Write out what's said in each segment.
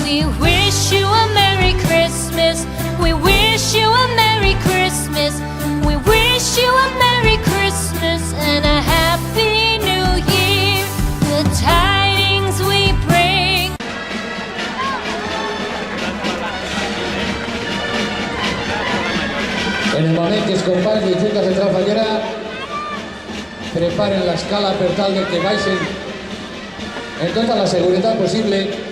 We wish you a Merry Christmas. We wish you a Merry Christmas. We wish you a Merry Christmas and a Happy New Year. The tidings we bring. En el moment que els companys de Junta Central Fallera preparen l'escala per tal de que baixen en tota la seguretat possible,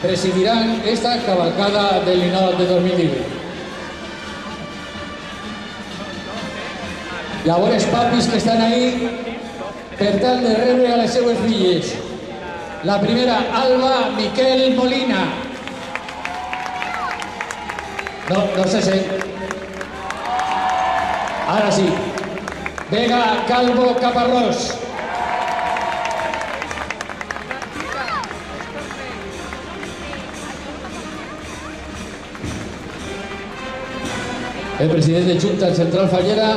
presidiran esta cavalcada del Ninot de 2018. Llavors, papis que estan ahí, per tal de rebre a les seues filles. La primera, Alba Miquel Molina. No se sent. Ara sí. Vega Calvo Caparrós. El president de Junta Central Fallera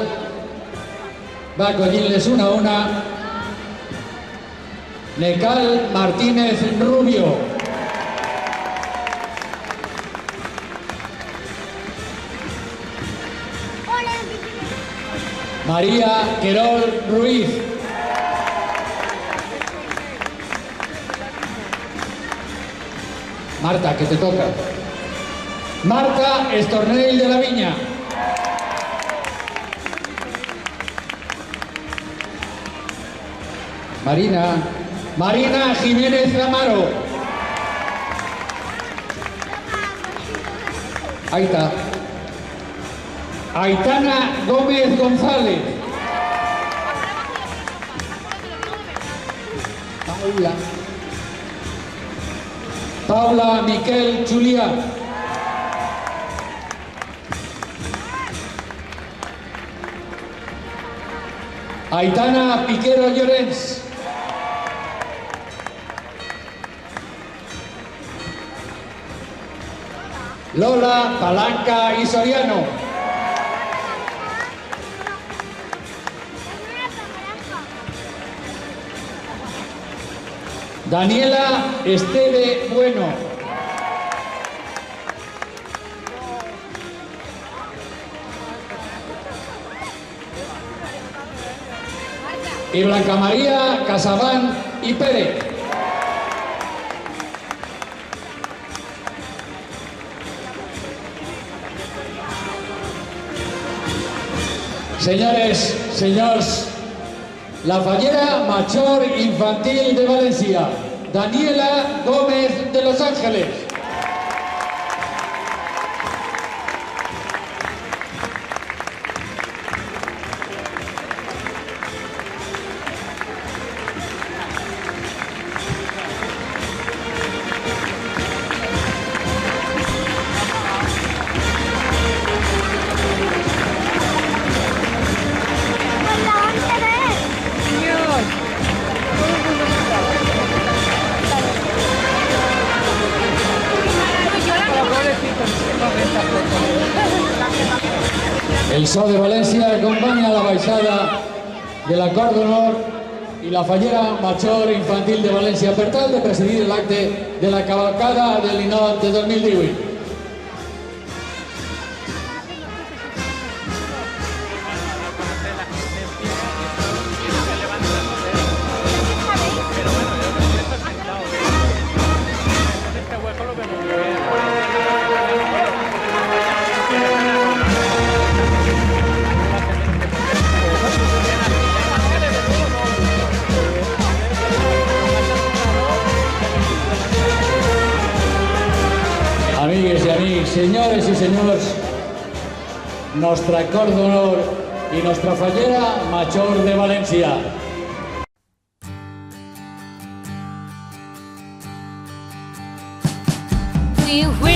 va acollint-les una a una. Necal Martínez Rubio. María Querol Ruiz. Marta, que te toca. Marta Estornell de la Viña. Marina Jiménez Amaro. Ahí está. Aitana Gómez González. Paula Miquel Julià. Aitana Piquero Llorens. Lola Palanca y Soriano. Daniela Esteve Bueno. Y Blanca María Casabán y Pérez. Señores, señors, la Fallera Major Infantil de Valencia, Daniela Gómez de Los Ángeles. El So de Valencia acompaña a la baixada de la Cor d'Honor y la Fallera Major Infantil de Valencia per tal de presidir l'acte de la cavalcada del Ninot de 2018. Amigues i amics, senyores i senyors, nostra Cor d'Honor i nostra Fallera Major de València. We